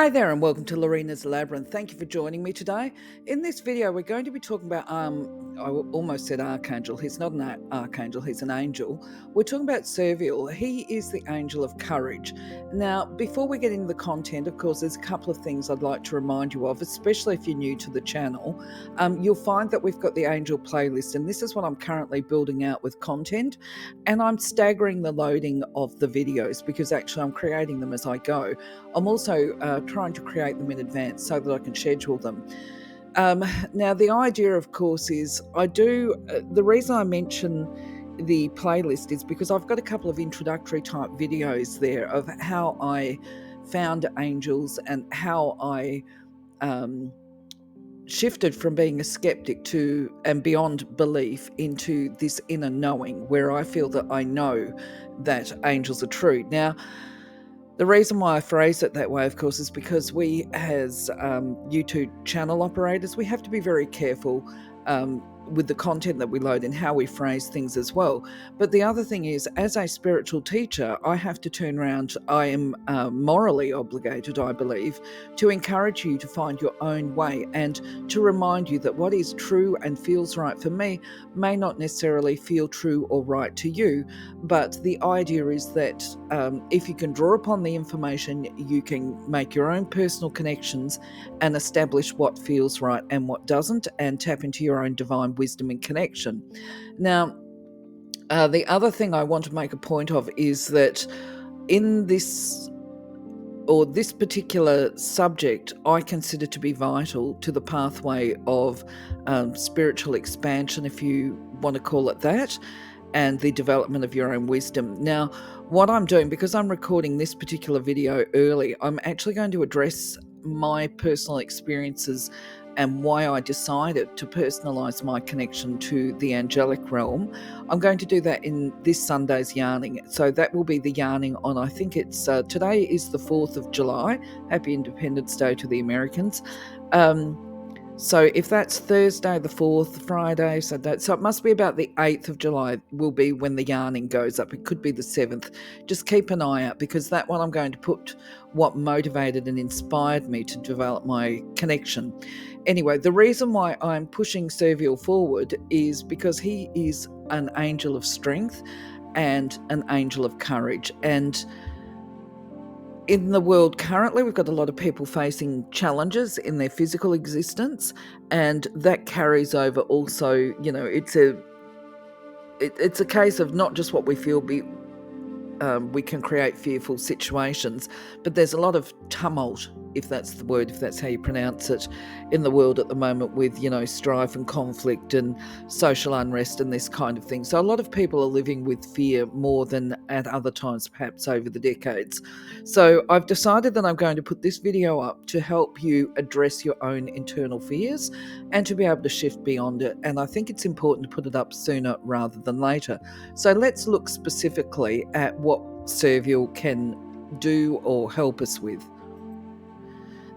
Hi there and welcome to Lorena's Labyrinth. Thank you for joining me today. In this video, we're going to be talking about, I almost said archangel. He's not an archangel, he's an angel. We're talking about Cerviel. He is the angel of courage. Now, before we get into the content, of course, there's a couple of things I'd like to remind you of, especially if you're new to the channel. You'll find that we've got the angel playlist, and this is what I'm currently building out with content. And I'm staggering the loading of the videos because actually I'm creating them as I go. I'm also trying to create them in advance so that I can schedule them. Now, the idea, of course, is the reason I mention the playlist is because I've got a couple of introductory type videos there of how I found angels and how I shifted from being a skeptic to and beyond belief into this inner knowing where I feel that I know that angels are true. Now, the reason why I phrase it that way, of course, is because we as YouTube channel operators, we have to be very careful with the content that we load and how we phrase things as well. But the other thing is, as a spiritual teacher, I have to turn around. I am morally obligated, I believe, to encourage you to find your own way and to remind you that what is true and feels right for me may not necessarily feel true or right to you. But the idea is that if you can draw upon the information, you can make your own personal connections and establish what feels right and what doesn't, and tap into your own divine wisdom and connection. Now, the other thing I want to make a point of is that in this particular subject, I consider to be vital to the pathway of spiritual expansion, if you want to call it that, and the development of your own wisdom. Now, what I'm doing, because I'm recording this particular video early, I'm actually going to address my personal experiences and why I decided to personalize my connection to the angelic realm. I'm going to do that in this Sunday's yarning. So that will be the yarning on, I think it's, today is the 4th of July. Happy Independence Day to the Americans. So if that's Thursday the 4th, Friday, so it must be about the 8th of July will be when the yarning goes up. It could be the 7th. Just keep an eye out, because that one I'm going to put what motivated and inspired me to develop my connection. Anyway, the reason why I'm pushing Cerviel forward is because he is an angel of strength and an angel of courage. And in the world currently, we've got a lot of people facing challenges in their physical existence, and that carries over also. You know, it's a case of not just what we feel we can create fearful situations, but there's a lot of tumult, if that's the word, if that's how you pronounce it, in the world at the moment with, strife and conflict and social unrest and this kind of thing. So a lot of people are living with fear more than at other times, perhaps over the decades. So I've decided that I'm going to put this video up to help you address your own internal fears and to be able to shift beyond it. And I think it's important to put it up sooner rather than later. So let's look specifically at what Cerviel can do or help us with.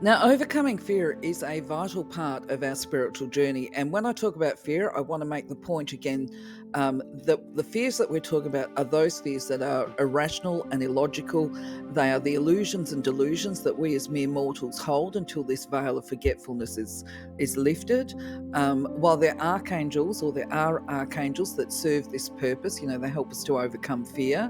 Now, overcoming fear is a vital part of our spiritual journey. And when I talk about fear, I want to make the point again that the fears that we're talking about are those fears that are irrational and illogical. They are the illusions and delusions that we as mere mortals hold until this veil of forgetfulness is lifted. While there are archangels that serve this purpose, they help us to overcome fear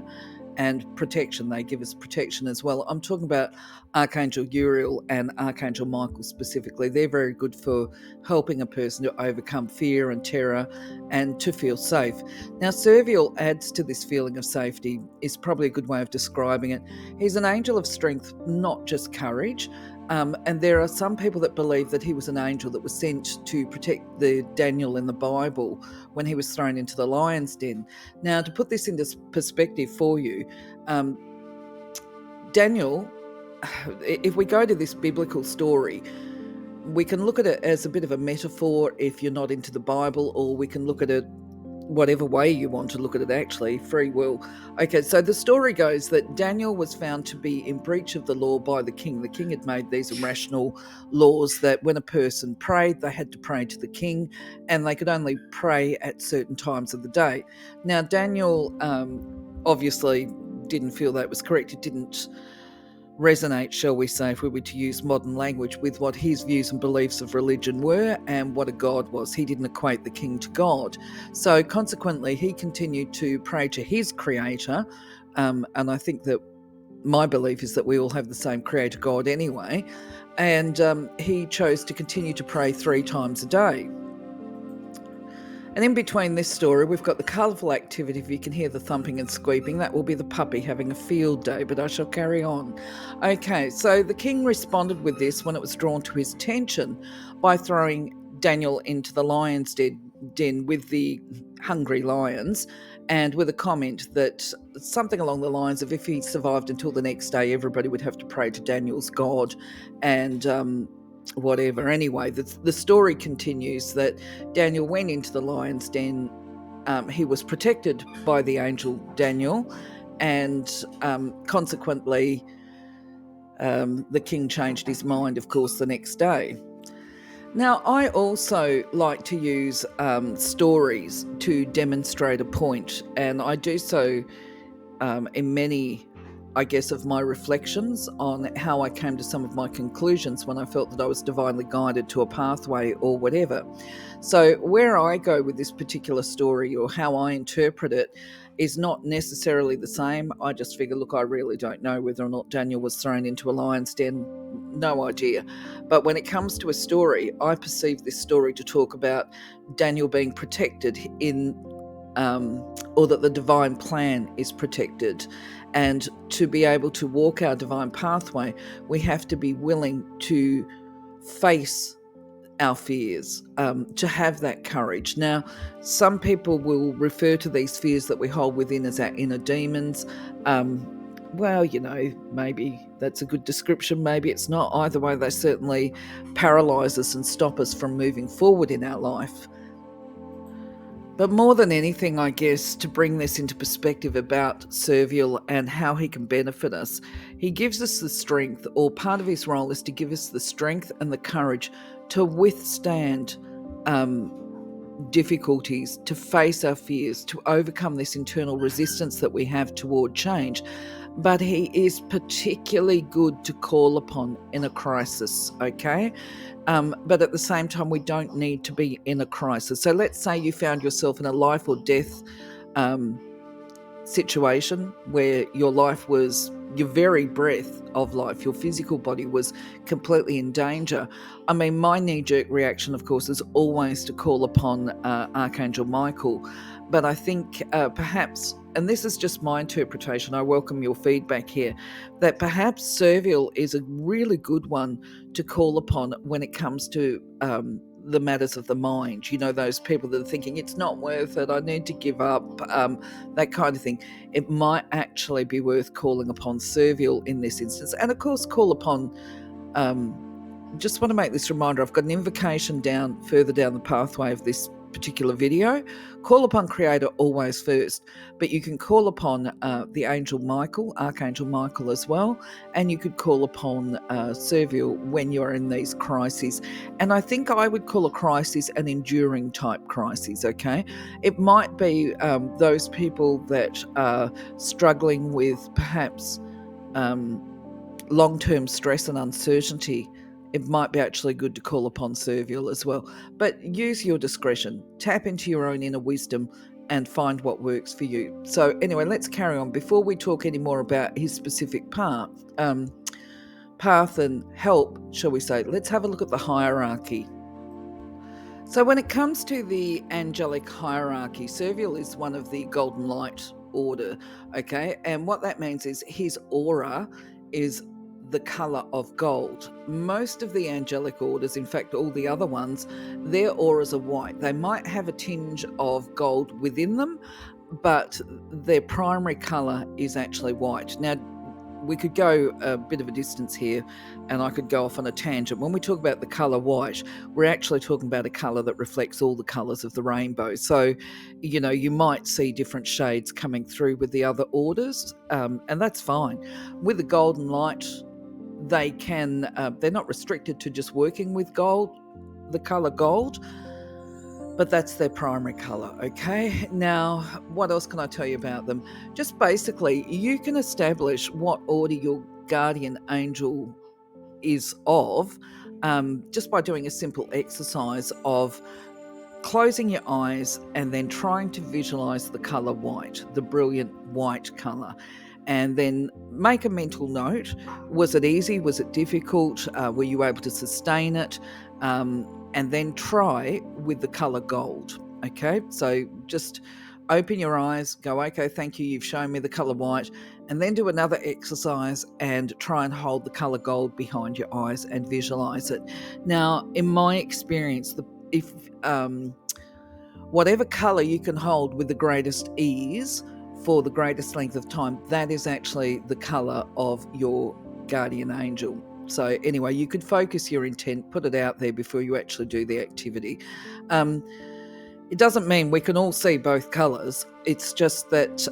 and protection. They give us protection as well. I'm talking about Archangel Uriel and Archangel Michael specifically. They're very good for helping a person to overcome fear and terror and to feel safe. Now, Cerviel adds to this feeling of safety, is probably a good way of describing it. He's an angel of strength, not just courage. And there are some people that believe that he was an angel that was sent to protect the Daniel in the Bible when he was thrown into the lion's den. Now, to put this into perspective for you, Daniel, if we go to this biblical story, we can look at it as a bit of a metaphor if you're not into the Bible, or we can look at it whatever way you want to look at it, actually, free will. Okay, so the story goes that Daniel was found to be in breach of the law by the king. The king had made these irrational laws that when a person prayed, they had to pray to the king, and they could only pray at certain times of the day. Now, Daniel obviously didn't feel that was correct. It didn't resonate, shall we say, if we were to use modern language, with what his views and beliefs of religion were and what a god was. He didn't equate the king to God. So consequently, he continued to pray to his creator. And I think that my belief is that we all have the same creator God anyway. And he chose to continue to pray 3 times a day. And in between this story, we've got the colourful activity. If you can hear the thumping and squeaking, that will be the puppy having a field day, but I shall carry on. Okay, so the king responded with this when it was drawn to his attention by throwing Daniel into the lion's den with the hungry lions, and with a comment that something along the lines of, if he survived until the next day, everybody would have to pray to Daniel's God, and whatever. Anyway, the story continues that Daniel went into the lion's den. He was protected by the angel Daniel, and consequently, the king changed his mind, of course, the next day. Now, I also like to use stories to demonstrate a point, and I do so in many, I guess, of my reflections on how I came to some of my conclusions when I felt that I was divinely guided to a pathway or whatever. So where I go with this particular story, or how I interpret it, is not necessarily the same. I just figure, look, I really don't know whether or not Daniel was thrown into a lion's den. No idea. But when it comes to a story, I perceive this story to talk about Daniel being protected or that the divine plan is protected. And to be able to walk our divine pathway, we have to be willing to face our fears, to have that courage. Now, some people will refer to these fears that we hold within as our inner demons. Well, maybe that's a good description, maybe it's not. Either way, they certainly paralyze us and stop us from moving forward in our life. But more than anything, I guess, to bring this into perspective about Cerviel and how he can benefit us, he gives us the strength, or part of his role is to give us the strength and the courage to withstand difficulties, to face our fears, to overcome this internal resistance that we have toward change. But he is particularly good to call upon in a crisis, okay? But at the same time, we don't need to be in a crisis. So let's say you found yourself in a life or death situation where your life was, your very breath of life, your physical body was completely in danger. I mean, my knee-jerk reaction, of course, is always to call upon Archangel Michael. But I think perhaps, and this is just my interpretation, I welcome your feedback here, that perhaps Cerviel is a really good one to call upon when it comes to the matters of the mind. Those people that are thinking, it's not worth it, I need to give up, that kind of thing. It might actually be worth calling upon Cerviel in this instance. And of course, call upon, just want to make this reminder, I've got an invocation further down the pathway of this particular video. Call upon Creator always first, but you can call upon the angel Michael, Archangel Michael as well, and you could call upon Cerviel when you're in these crises. And I think I would call a crisis an enduring type crisis, okay? It might be those people that are struggling with perhaps long-term stress and uncertainty. It might be actually good to call upon Cerviel as well. But use your discretion. Tap into your own inner wisdom and find what works for you. So anyway, let's carry on. Before we talk any more about his specific path and help, shall we say, let's have a look at the hierarchy. So when it comes to the angelic hierarchy, Cerviel is one of the golden light order, okay? And what that means is his aura is the color of gold. Most of the angelic orders, in fact all the other ones, their auras are white. They might have a tinge of gold within them, but their primary color is actually white. Now, we could go a bit of a distance here and I could go off on a tangent. When we talk about the color white, we're actually talking about a color that reflects all the colors of the rainbow. So, you might see different shades coming through with the other orders, and that's fine. With the golden light, they can, they're not restricted to just working with gold, the color gold, but that's their primary color, okay? Now, what else can I tell you about them? Just basically, you can establish what order you're guardian angel is of, just by doing a simple exercise of closing your eyes and then trying to visualize the color white, the brilliant white color. And then make a mental note. Was it easy? Was it difficult? Were you able to sustain it? And then try with the color gold. Okay, so just open your eyes, go, okay, thank you, you've shown me the color white, and then do another exercise and try and hold the color gold behind your eyes and visualize it. Now, in my experience, if whatever color you can hold with the greatest ease for the greatest length of time, that is actually the color of your guardian angel. So anyway, you could focus your intent, put it out there before you actually do the activity. It doesn't mean we can all see both colors. It's just that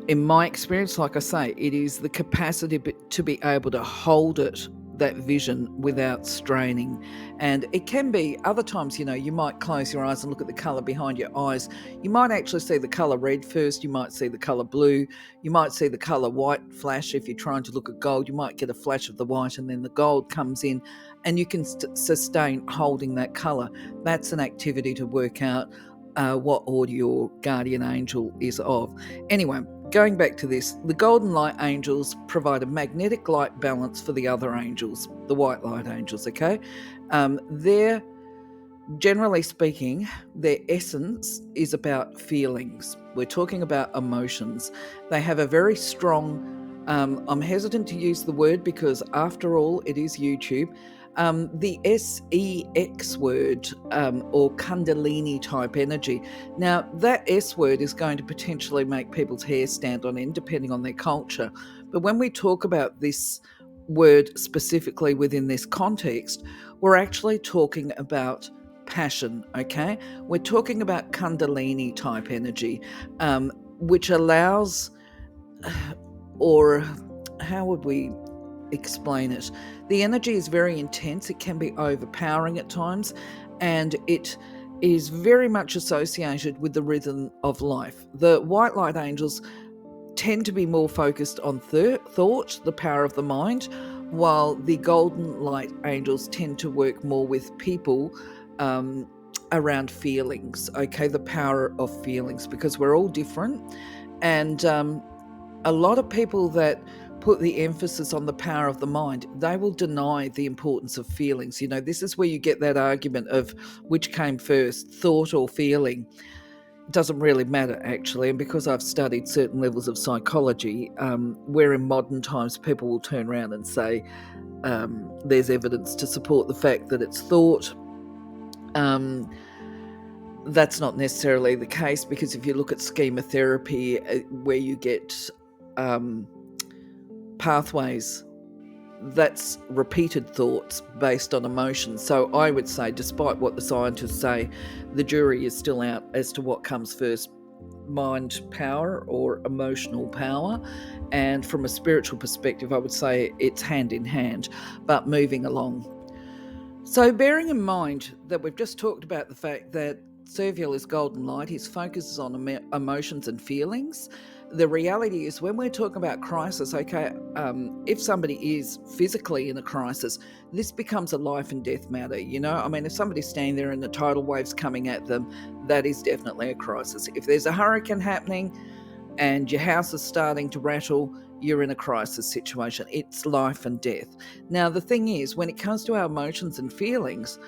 in my experience, like I say, it is the capacity to be able to hold it, that vision, without straining. And it can be other times, you might close your eyes and look at the color behind your eyes. You might actually see the color red first. You might see the color blue. You might see the color white flash. If you're trying to look at gold, you might get a flash of the white and then the gold comes in, and you can sustain holding that color. That's an activity to work out what order your guardian angel is of. Anyway, going back to this, the golden light angels provide a magnetic light balance for the other angels, the white light angels, okay? They're, generally speaking, their essence is about feelings. We're talking about emotions. They have a very strong, I'm hesitant to use the word because after all, it is YouTube, the SEX word, or Kundalini type energy. Now, that S word is going to potentially make people's hair stand on end depending on their culture. But when we talk about this word specifically within this context, we're actually talking about passion, okay? We're talking about Kundalini type energy, which allows, or how would we explain it? The energy is very intense. It can be overpowering at times, and it is very much associated with the rhythm of life. The white light angels tend to be more focused on thought, the power of the mind, while the golden light angels tend to work more with people around feelings, okay, the power of feelings, because we're all different. And a lot of people that put the emphasis on the power of the mind, they will deny the importance of feelings. This is where you get that argument of which came first, thought or feeling. It doesn't really matter, actually. And because I've studied certain levels of psychology, where in modern times people will turn around and say there's evidence to support the fact that it's thought. That's not necessarily the case, because if you look at schema therapy, where you get pathways, that's repeated thoughts based on emotions. So I would say, despite what the scientists say, the jury is still out as to what comes first, mind power or emotional power. And from a spiritual perspective, I would say it's hand in hand, but moving along. So bearing in mind that we've just talked about the fact that Cerviel is golden light, his focus is on emotions and feelings. The reality is, when we're talking about crisis, okay, if somebody is physically in a crisis, this becomes a life and death matter. If somebody's standing there and the tidal wave's coming at them, that is definitely a crisis. If there's a hurricane happening and your house is starting to rattle, you're in a crisis situation. It's life and death. Now, the thing is, when it comes to our emotions and feelings,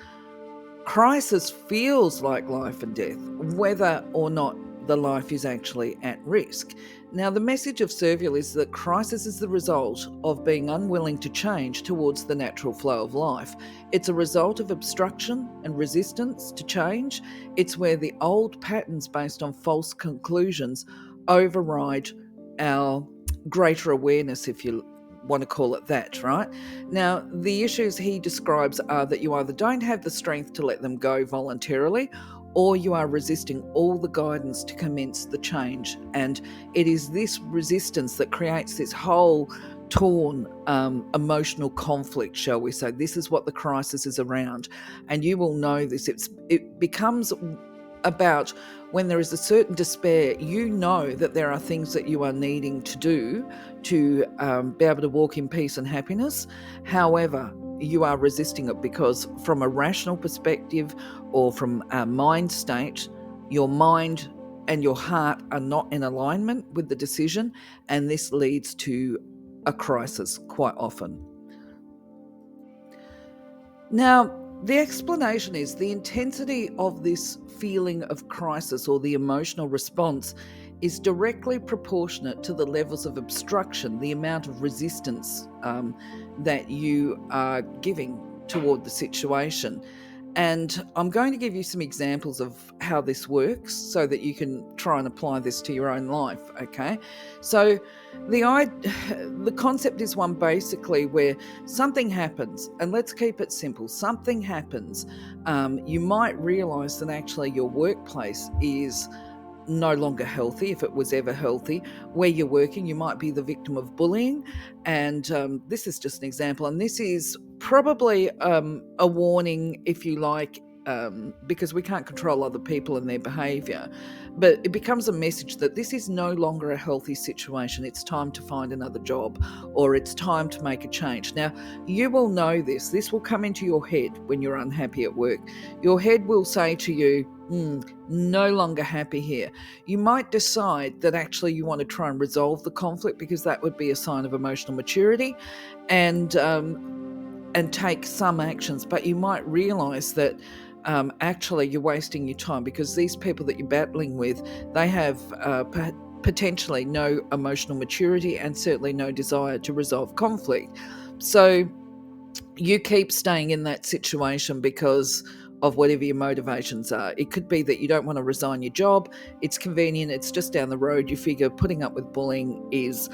crisis feels like life and death, whether or not the life is actually at risk. Now, the message of Cerviel is that crisis is the result of being unwilling to change towards the natural flow of life. It's a result of obstruction and resistance to change. It's where the old patterns based on false conclusions override our greater awareness, if you want to call it that, right? Now, the issues he describes are that you either don't have the strength to let them go voluntarily, or you are resisting all the guidance to commence the change. And it is this resistance that creates this whole torn emotional conflict, shall we say. This is what the crisis is around. And you will know this. It becomes about when there is a certain despair, you know that there are things that you are needing to do to be able to walk in peace and happiness. However, you are resisting it because from a rational perspective or from a mind state, your mind and your heart are not in alignment with the decision, and this leads to a crisis quite often. Now, the explanation is the intensity of this feeling of crisis or the emotional response is directly proportionate to the levels of obstruction, the amount of resistance that you are giving toward the situation. And I'm going to give you some examples of how this works so that you can try and apply this to your own life, okay? So the concept is one basically where something happens, and let's keep it simple. Something happens. You might realize that actually your workplace is no longer healthy, if it was ever healthy. Where you're working, you might be the victim of bullying. And this is just an example. And this is probably a warning, if you like, because we can't control other people and their behaviour. But it becomes a message that this is no longer a healthy situation. It's time to find another job, or it's time to make a change. Now, you will know this. This will come into your head when you're unhappy at work. Your head will say to you, no longer happy here. You might decide that actually you want to try and resolve the conflict, because that would be a sign of emotional maturity, and take some actions. But you might realize that actually you're wasting your time, because these people that you're battling with, they have potentially no emotional maturity and certainly no desire to resolve conflict. So you keep staying in that situation because of whatever your motivations are. It could be that you don't want to resign your job. It's convenient. It's just down the road. You figure putting up with bullying is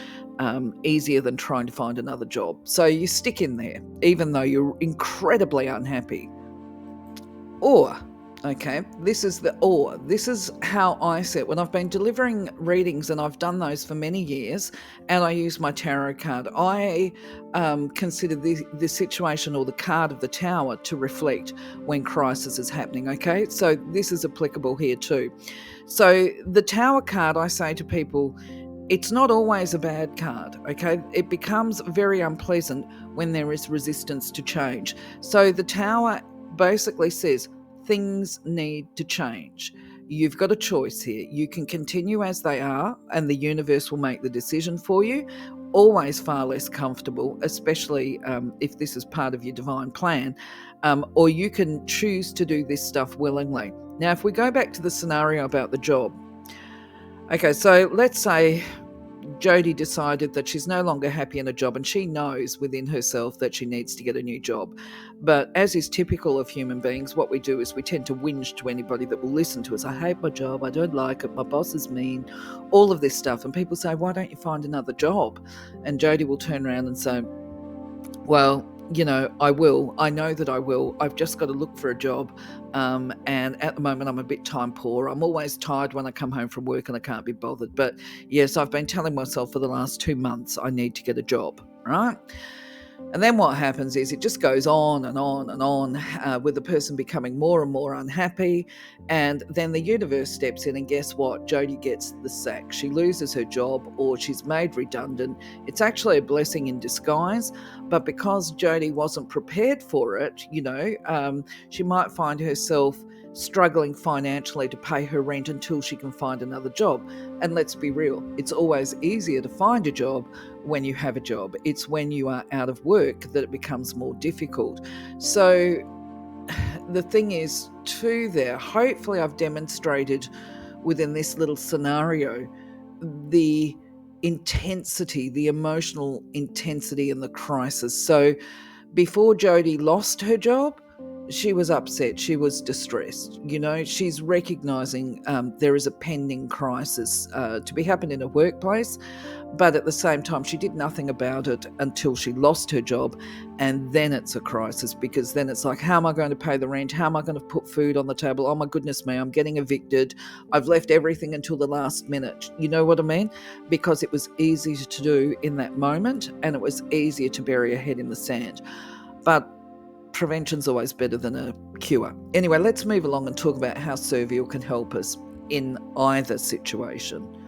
easier than trying to find another job. So you stick in there, even though you're incredibly unhappy. Or, okay, this is how I see it. When I've been delivering readings, and I've done those for many years, and I use my tarot card, I consider the situation or the card of the Tower to reflect when crisis is happening, okay? So this is applicable here too. So the Tower card, I say to people, it's not always a bad card, okay? It becomes very unpleasant when there is resistance to change. So the Tower basically says things need to change. You've got a choice here. You can continue as they are, and the universe will make the decision for you. Always far less comfortable, especially if this is part of your divine plan, or you can choose to do this stuff willingly. Now, if we go back to the scenario about the job, okay, so let's say Jody decided that she's no longer happy in a job, and she knows within herself that she needs to get a new job. But as is typical of human beings, what we do is we tend to whinge to anybody that will listen to us. I hate my job. I don't like it. My boss is mean. All of this stuff. And people say, why don't you find another job? And Jody will turn around and say, well, I will. I know that I will. I've just got to look for a job. And at the moment, I'm a bit time poor. I'm always tired when I come home from work and I can't be bothered. But yes, I've been telling myself for the last 2 months I need to get a job, right? And then what happens is it just goes on and on and on, with the person becoming more and more unhappy. And then the universe steps in, and guess what? Jody gets the sack. She loses her job, or she's made redundant. It's actually a blessing in disguise. But because Jody wasn't prepared for it, she might find herself struggling financially to pay her rent until she can find another job. And let's be real, it's always easier to find a job when you have a job. It's when you are out of work that it becomes more difficult. So the thing is too there, hopefully I've demonstrated within this little scenario the intensity, the emotional intensity and the crisis. So before Jody lost her job, she was upset. She was distressed. She's recognizing there is a pending crisis to be happening in a workplace. But at the same time, she did nothing about it until she lost her job. And then it's a crisis, because then it's like, how am I going to pay the rent? How am I going to put food on the table? Oh my goodness me, I'm getting evicted. I've left everything until the last minute. You know what I mean? Because it was easy to do in that moment, and it was easier to bury her head in the sand. But prevention's always better than a cure. Anyway, let's move along and talk about how Cerviel can help us in either situation.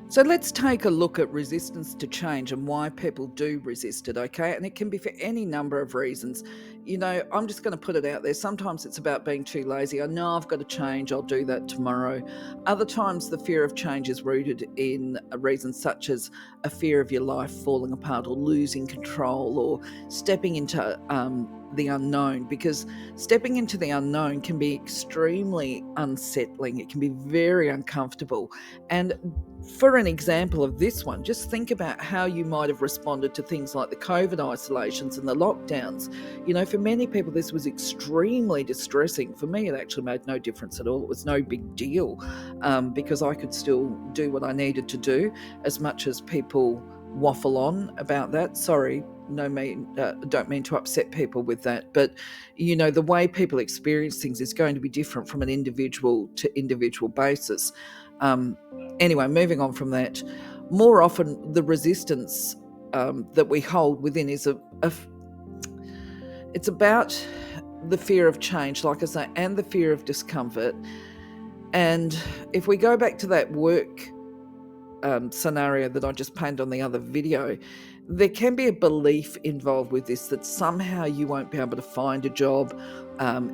So let's take a look at resistance to change and why people do resist it, okay? And it can be for any number of reasons. I'm just going to put it out there. Sometimes it's about being too lazy. I know I've got to change, I'll do that tomorrow. Other times the fear of change is rooted in reasons such as a fear of your life falling apart or losing control or stepping into the unknown, because stepping into the unknown can be extremely unsettling. It can be very uncomfortable. And for an example of this one, just think about how you might have responded to things like the COVID isolations and the lockdowns. For many people, this was extremely distressing. For me, it actually made no difference at all. It was no big deal because I could still do what I needed to do, as much as people waffle on about that. Sorry, don't mean to upset people with that, but the way people experience things is going to be different from an individual to individual basis. Anyway, moving on from that, more often the resistance that we hold within is it's about the fear of change, like I say, and the fear of discomfort. And if we go back to that work scenario that I just painted on the other video, there can be a belief involved with this that somehow you won't be able to find a job.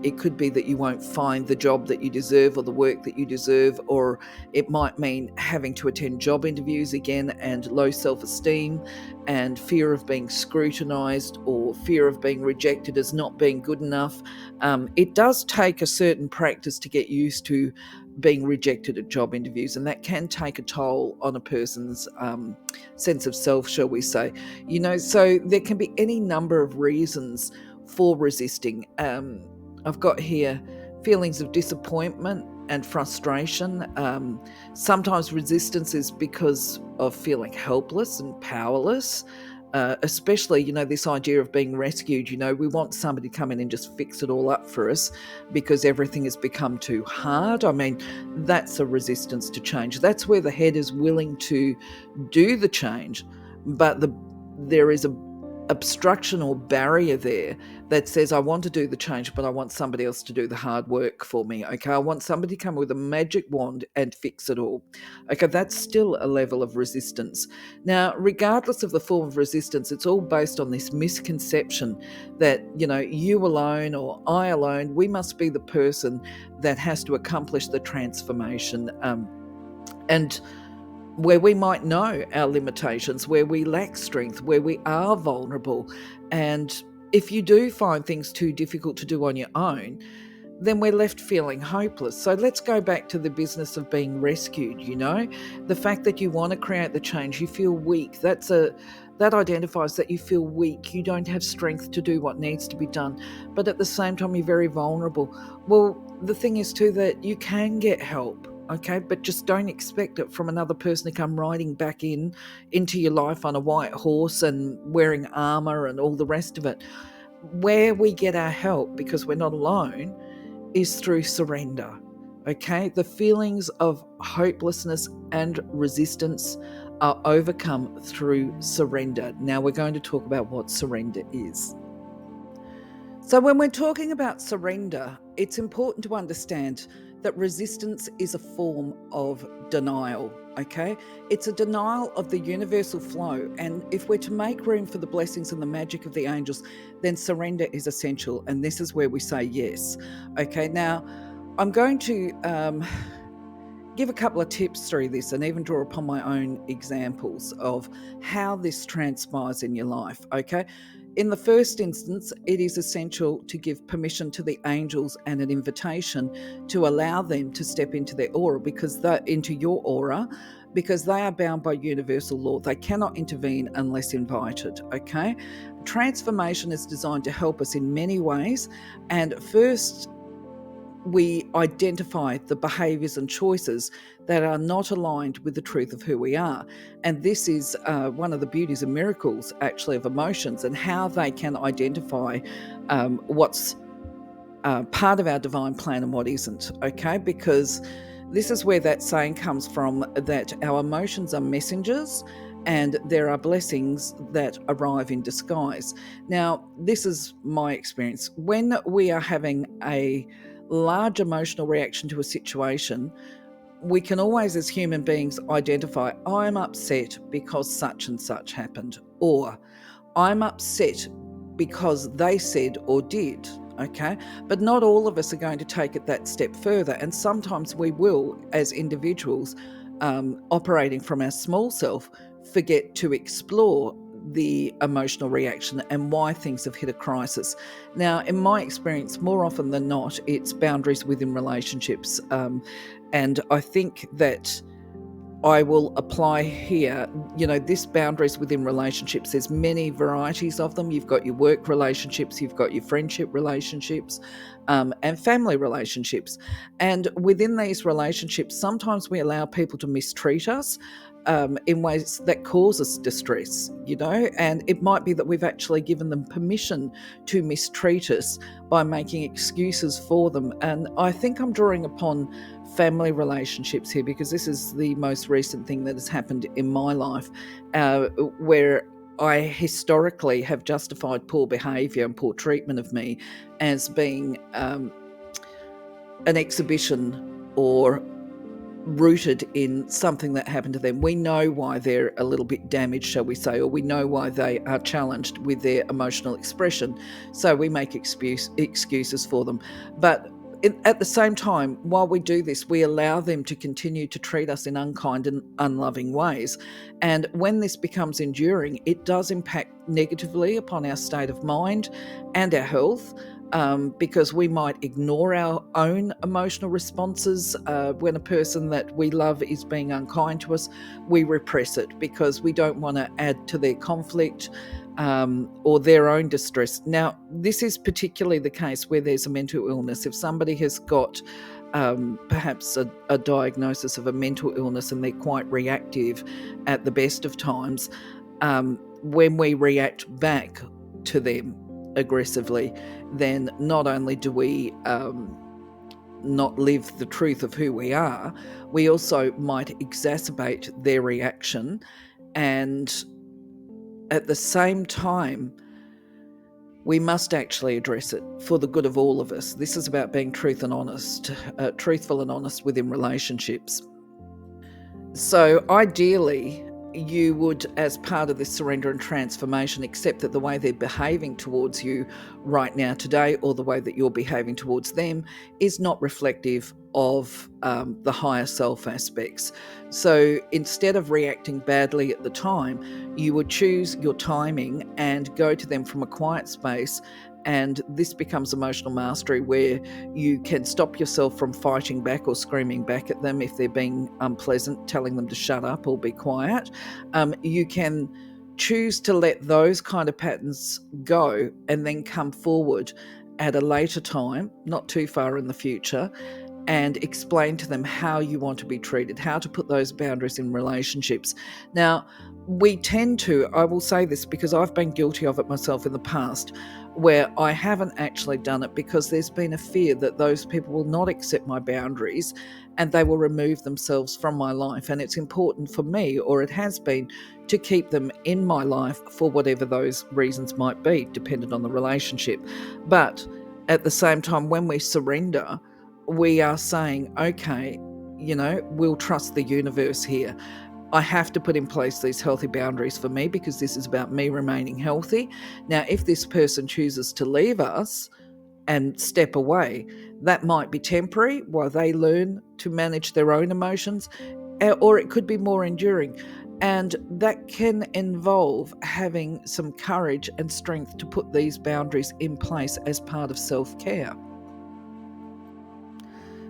It could be that you won't find the job that you deserve or the work that you deserve, or it might mean having to attend job interviews again, and low self-esteem and fear of being scrutinised or fear of being rejected as not being good enough. It does take a certain practice to get used to being rejected at job interviews, and that can take a toll on a person's sense of self, shall we say. So there can be any number of reasons for resisting. I've got here feelings of disappointment and frustration. Sometimes resistance is because of feeling helpless and powerless. Especially, this idea of being rescued. We want somebody to come in and just fix it all up for us because everything has become too hard. I mean, that's a resistance to change. That's where the head is willing to do the change, but there is a obstruction or barrier there that says, I want to do the change, but I want somebody else to do the hard work for me. Okay, I want somebody to come with a magic wand and fix it all. Okay, that's still a level of resistance. Now, regardless of the form of resistance, it's all based on this misconception that, you alone or I alone, we must be the person that has to accomplish the transformation. And where we might know our limitations, where we lack strength, where we are vulnerable. And if you do find things too difficult to do on your own, then we're left feeling hopeless. So let's go back to the business of being rescued. The fact that you want to create the change, you feel weak. That identifies that you feel weak. You don't have strength to do what needs to be done. But at the same time, you're very vulnerable. Well, the thing is too that you can get help. Okay, but just don't expect it from another person to come riding back into your life on a white horse and wearing armor and all the rest of it. Where we get our help, because we're not alone, is through surrender. Okay, the feelings of hopelessness and resistance are overcome through surrender. Now we're going to talk about what surrender is. So when we're talking about surrender, it's important to understand that resistance is a form of denial, okay? It's a denial of the universal flow, and if we're to make room for the blessings and the magic of the angels, then surrender is essential, and this is where we say yes. Okay, now I'm going to give a couple of tips through this and even draw upon my own examples of how this transpires in your life, okay? In the first instance, it is essential to give permission to the angels and an invitation to allow them to step into their aura, into your aura, because they are bound by universal law. They cannot intervene unless invited, okay? Transformation is designed to help us in many ways, and first, we identify the behaviours and choices that are not aligned with the truth of who we are. And this is one of the beauties and miracles, actually, of emotions and how they can identify what's part of our divine plan and what isn't, okay? Because this is where that saying comes from, that our emotions are messengers and there are blessings that arrive in disguise. Now, this is my experience. When we are having a large emotional reaction to a situation, we can always, as human beings, identify, I'm upset because such and such happened, or I'm upset because they said or did. Okay. But not all of us are going to take it that step further. And sometimes we will, as individuals, operating from our small self, forget to explore the emotional reaction and why things have hit a crisis. Now, in my experience, more often than not, it's boundaries within relationships. And I think that I will apply here, this boundaries within relationships. There's many varieties of them. You've got your work relationships, you've got your friendship relationships, and family relationships. And within these relationships, sometimes we allow people to mistreat us in ways that cause us distress, and it might be that we've actually given them permission to mistreat us by making excuses for them. And I think I'm drawing upon family relationships here because this is the most recent thing that has happened in my life, where I historically have justified poor behaviour and poor treatment of me as being an exhibition or rooted in something that happened to them. We know why they're a little bit damaged, shall we say, or we know why they are challenged with their emotional expression. So we make excuses for them. But at the same time, while we do this, we allow them to continue to treat us in unkind and unloving ways. And when this becomes enduring, it does impact negatively upon our state of mind and our health. Because we might ignore our own emotional responses. When a person that we love is being unkind to us, we repress it because we don't want to add to their conflict or their own distress. Now, this is particularly the case where there's a mental illness. If somebody has got perhaps a diagnosis of a mental illness and they're quite reactive at the best of times, when we react back to them aggressively, then not only do we not live the truth of who we are, we also might exacerbate their reaction. And at the same time, we must actually address it for the good of all of us. This is about being truthful and honest within relationships. So ideally, you would, as part of this surrender and transformation, accept that the way they're behaving towards you right now today, or the way that you're behaving towards them, is not reflective of the higher self aspects. So instead of reacting badly at the time, you would choose your timing and go to them from a quiet space. And this becomes emotional mastery, where you can stop yourself from fighting back or screaming back at them if they're being unpleasant, telling them to shut up or be quiet. You can choose to let those kind of patterns go and then come forward at a later time, not too far in the future, and explain to them how you want to be treated, how to put those boundaries in relationships. Now, we tend to, I will say this because I've been guilty of it myself in the past, where I haven't actually done it because there's been a fear that those people will not accept my boundaries and they will remove themselves from my life. And it's important for me, or it has been, to keep them in my life for whatever those reasons might be, dependent on the relationship. But at the same time, when we surrender, we are saying, okay, we'll trust the universe here. I have to put in place these healthy boundaries for me because this is about me remaining healthy. Now, if this person chooses to leave us and step away, that might be temporary while they learn to manage their own emotions, or it could be more enduring. And that can involve having some courage and strength to put these boundaries in place as part of self-care.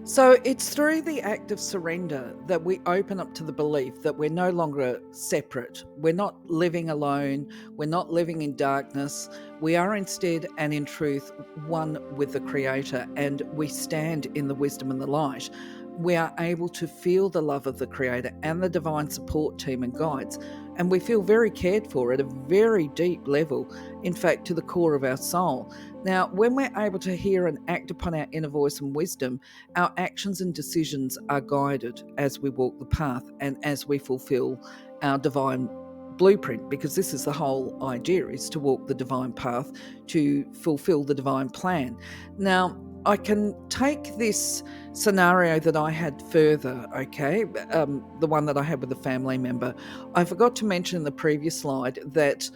So it's through the act of surrender that we open up to the belief that we're no longer separate. We're not living alone. We're not living in darkness. We are instead and in truth one with the Creator, and we stand in the wisdom and the light. We are able to feel the love of the Creator and the divine support team and guides, and we feel very cared for at a very deep level, in fact, to the core of our soul. Now, when we're able to hear and act upon our inner voice and wisdom, our actions and decisions are guided as we walk the path and as we fulfill our divine blueprint, because this is the whole idea, is to walk the divine path, to fulfill the divine plan. Now, I can take this scenario that I had further, okay, the one that I had with a family member. I forgot to mention in the previous slide that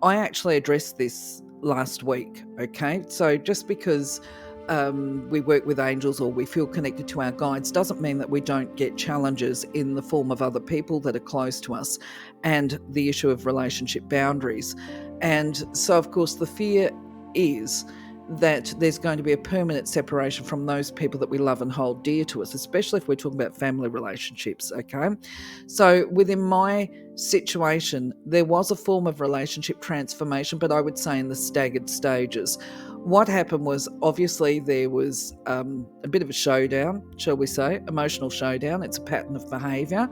I actually addressed this last week, okay? So just because we work with angels or we feel connected to our guides doesn't mean that we don't get challenges in the form of other people that are close to us, and the issue of relationship boundaries. And so, of course, the fear is that there's going to be a permanent separation from those people that we love and hold dear to us, especially if we're talking about family relationships, okay? So within my situation, there was a form of relationship transformation, but I would say in the staggered stages. What happened was, obviously there was a bit of a showdown, shall we say, emotional showdown. It's a pattern of behaviour,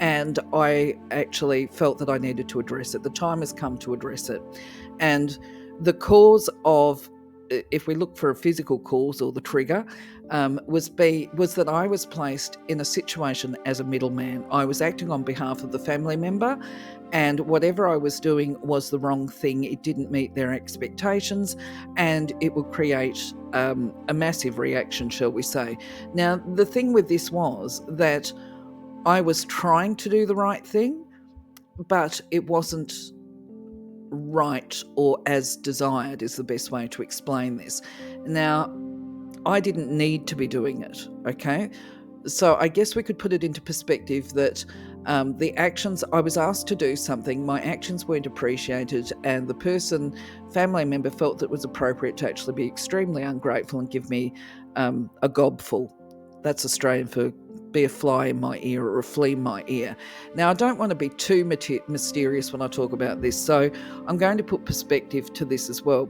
and I actually felt that I needed to address it. The time has come to address it. And the cause of, if we look for a physical cause or the trigger, was that I was placed in a situation as a middleman. I was acting on behalf of the family member, and whatever I was doing was the wrong thing. It didn't meet their expectations, and it would create a massive reaction, shall we say. Now, the thing with this was that I was trying to do the right thing, but it wasn't right or as desired, is the best way to explain this. Now, I didn't need to be doing it, okay? So I guess we could put it into perspective that the actions, I was asked to do something, my actions weren't appreciated, and the family member, felt that it was appropriate to actually be extremely ungrateful and give me a gobful. That's Australian for be a fly in my ear or a flea in my ear. Now, I don't want to be too mysterious when I talk about this, so I'm going to put perspective to this as well.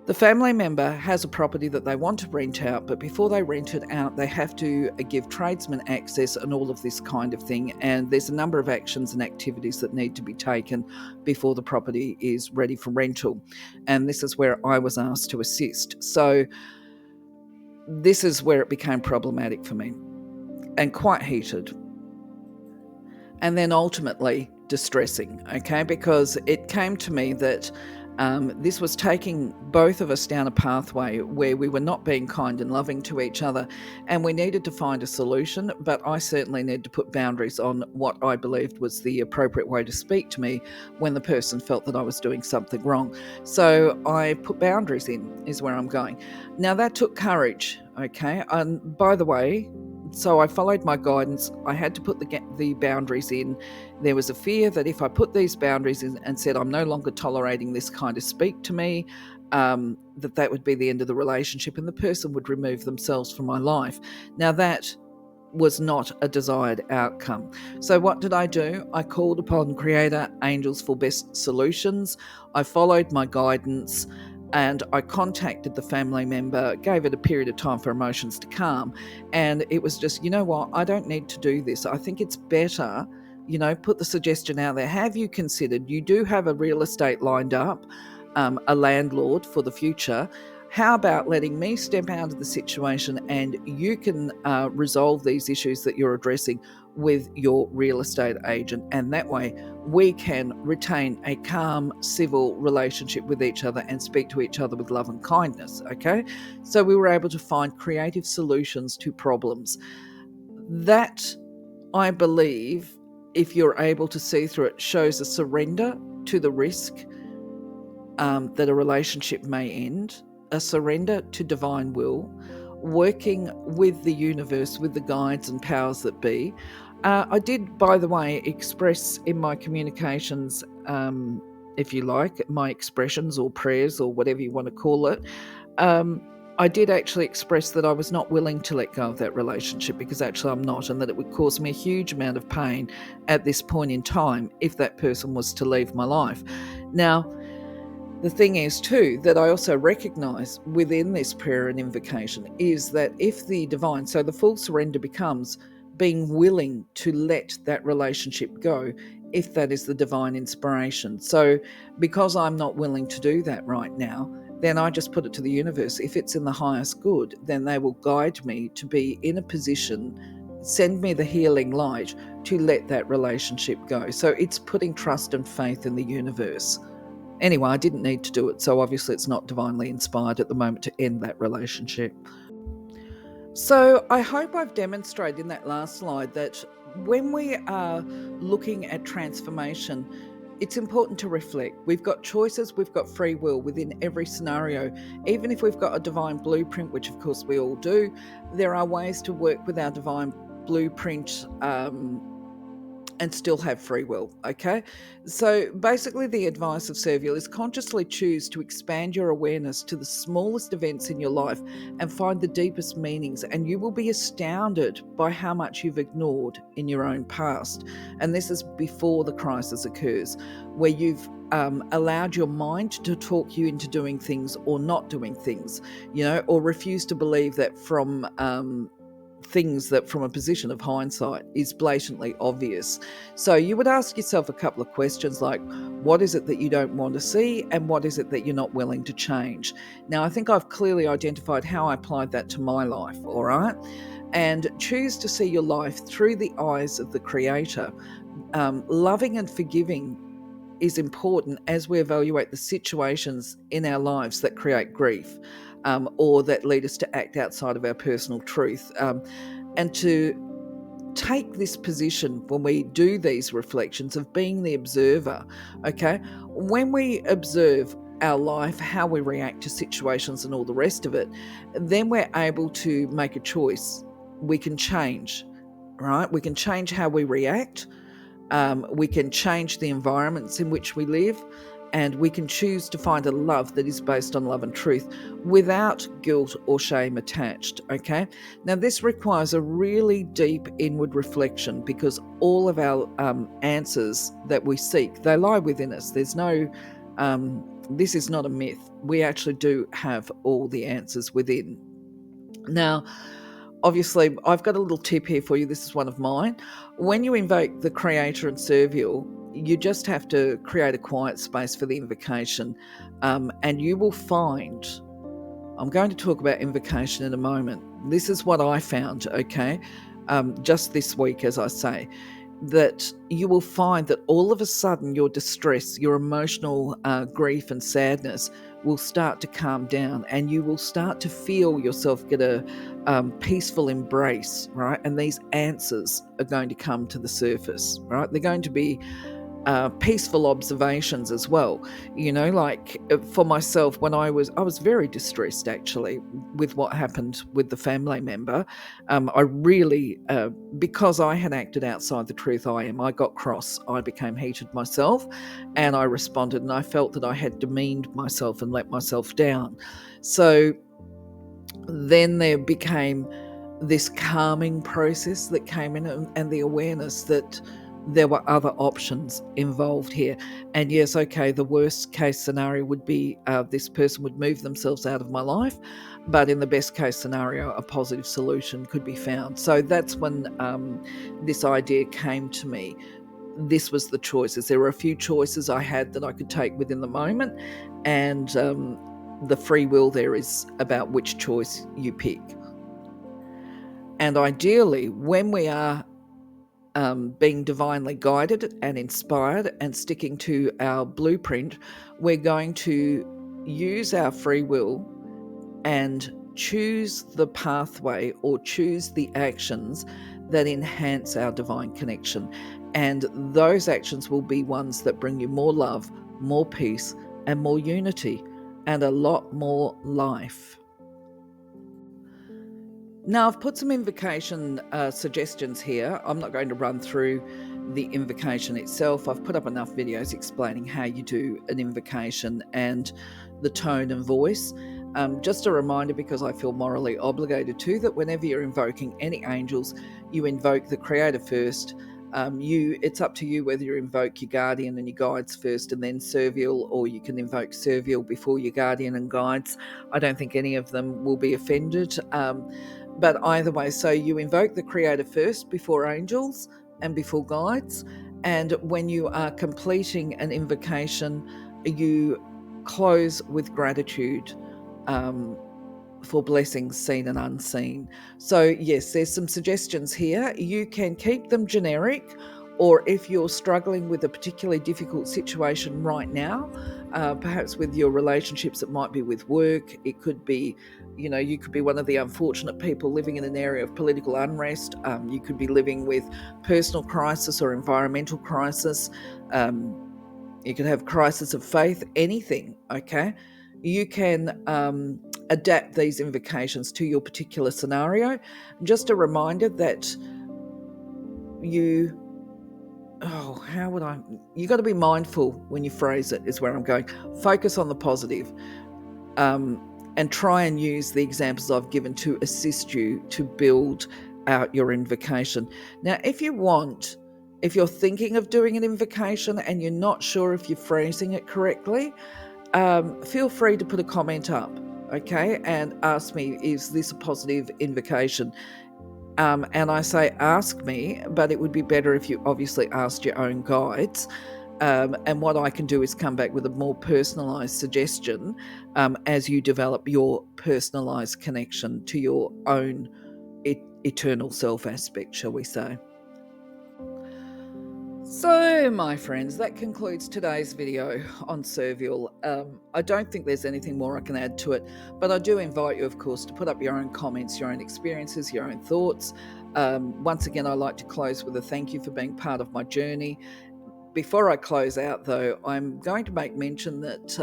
The family member has a property that they want to rent out, but before they rent it out, they have to give tradesmen access and all of this kind of thing. And there's a number of actions and activities that need to be taken before the property is ready for rental. And this is where I was asked to assist. So this is where it became problematic for me and quite heated. And then ultimately distressing, okay? Because it came to me that this was taking both of us down a pathway where we were not being kind and loving to each other, and we needed to find a solution, but I certainly needed to put boundaries on what I believed was the appropriate way to speak to me when the person felt that I was doing something wrong. So I put boundaries in, is where I'm going. Now, that took courage, okay? And by the way, so I followed my guidance. I had to put the boundaries in. There was a fear that if I put these boundaries in and said, I'm no longer tolerating this kind of speak to me, that would be the end of the relationship and the person would remove themselves from my life. Now, that was not a desired outcome. So what did I do? I called upon Creator Angels for best solutions. I followed my guidance, and I contacted the family member, gave it a period of time for emotions to calm. And it was just, you know what, I don't need to do this. I think it's better, put the suggestion out there. Have you considered, you do have a real estate lined up, a landlord for the future. How about letting me step out of the situation and you can resolve these issues that you're addressing with your real estate agent, and that way we can retain a calm, civil relationship with each other and speak to each other with love and kindness, okay? So we were able to find creative solutions to problems. That, I believe, if you're able to see through it, shows a surrender to the risk that a relationship may end, a surrender to divine will, working with the universe, with the guides and powers that be. I did, by the way, express in my communications, if you like, my expressions or prayers or whatever you want to call it, I did actually express that I was not willing to let go of that relationship, because actually I'm not, and that it would cause me a huge amount of pain at this point in time if that person was to leave my life. Now, the thing is too, that I also recognize within this prayer and invocation is that if the divine, so the full surrender becomes being willing to let that relationship go, if that is the divine inspiration. So because I'm not willing to do that right now, then I just put it to the universe. If it's in the highest good, then they will guide me to be in a position send me the healing light to let that relationship go. So it's putting trust and faith in the universe. Anyway, I didn't need to do it, so obviously it's not divinely inspired at the moment to end that relationship. So I hope I've demonstrated in that last slide that when we are looking at transformation, it's important to reflect. We've got choices, we've got free will within every scenario. Even if we've got a divine blueprint, which of course we all do, there are ways to work with our divine blueprint and still have free will, okay? So basically the advice of Cerviel is consciously choose to expand your awareness to the smallest events in your life and find the deepest meanings, and you will be astounded by how much you've ignored in your own past. And this is before the crisis occurs, where you've allowed your mind to talk you into doing things or not doing things, or refuse to believe that from things that from a position of hindsight is blatantly obvious. So you would ask yourself a couple of questions like, what is it that you don't want to see, and what is it that you're not willing to change? Now, I think I've clearly identified how I applied that to my life, all right? And choose to see your life through the eyes of the Creator. Loving and forgiving is important as we evaluate the situations in our lives that create grief, or that lead us to act outside of our personal truth. And to take this position when we do these reflections of being the observer, okay? When we observe our life, how we react to situations and all the rest of it, then we're able to make a choice. We can change, right? We can change how we react. We can change the environments in which we live, and we can choose to find a love that is based on love and truth without guilt or shame attached, okay? Now, this requires a really deep inward reflection, because all of our answers that we seek, they lie within us. There's no, this is not a myth. We actually do have all the answers within. Now, obviously, I've got a little tip here for you. This is one of mine. When you invoke the Creator and Cerviel, you just have to create a quiet space for the invocation, and you will find, I'm going to talk about invocation in a moment. This is what I found, okay, just this week, as I say, that you will find that all of a sudden your distress, your emotional grief and sadness will start to calm down, and you will start to feel yourself get a peaceful embrace, right? And these answers are going to come to the surface, right? They're going to be peaceful observations as well. Like for myself, when I was very distressed actually with what happened with the family member. I really, because I had acted outside the truth I got cross, I became heated myself, and I responded, and I felt that I had demeaned myself and let myself down. So then there became this calming process that came in, and the awareness that there were other options involved here. And yes, okay, the worst case scenario would be this person would move themselves out of my life, but in the best case scenario, a positive solution could be found. So that's when this idea came to me. This was the choices. There were a few choices I had that I could take within the moment, and the free will there is about which choice you pick. And ideally, when we are being divinely guided and inspired and sticking to our blueprint, we're going to use our free will and choose the pathway or choose the actions that enhance our divine connection. And those actions will be ones that bring you more love, more peace, and more unity, and a lot more life. Now, I've put some invocation suggestions here. I'm not going to run through the invocation itself. I've put up enough videos explaining how you do an invocation and the tone and voice. Just a reminder, because I feel morally obligated to, that whenever you're invoking any angels, you invoke the Creator first. It's up to you whether you invoke your guardian and your guides first and then Cerviel, or you can invoke Cerviel before your guardian and guides. I don't think any of them will be offended. But either way, so you invoke the Creator first before angels and before guides. And when you are completing an invocation, you close with gratitude for blessings seen and unseen. So yes, there's some suggestions here. You can keep them generic, or if you're struggling with a particularly difficult situation right now, perhaps with your relationships, it might be with work, it could be, you could be one of the unfortunate people living in an area of political unrest. You could be living with personal crisis or environmental crisis. You could have crisis of faith, anything, okay? You can adapt these invocations to your particular scenario. Just a reminder that you got to be mindful when you phrase it, is where I'm going. Focus on the positive, and try and use the examples I've given to assist you to build out your invocation. Now, if you're thinking of doing an invocation and you're not sure if you're phrasing it correctly, feel free to put a comment up, okay, and ask me, is this a positive invocation? And I say ask me, but it would be better if you obviously asked your own guides. And what I can do is come back with a more personalised suggestion as you develop your personalised connection to your own eternal self aspect, shall we say. So, my friends, that concludes today's video on Cerviel. I don't think there's anything more I can add to it, but I do invite you, of course, to put up your own comments, your own experiences, your own thoughts. Once again, I like to close with a thank you for being part of my journey. Before I close out, though, I'm going to make mention that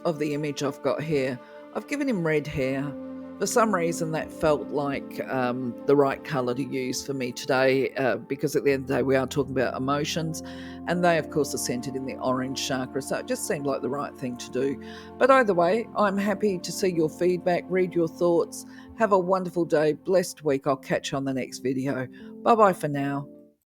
of the image I've got here. I've given him red hair. For some reason, that felt like the right colour to use for me today, because at the end of the day, we are talking about emotions, and they, of course, are centred in the orange chakra, so it just seemed like the right thing to do. But either way, I'm happy to see your feedback, read your thoughts. Have a wonderful day, blessed week. I'll catch you on the next video. Bye-bye for now.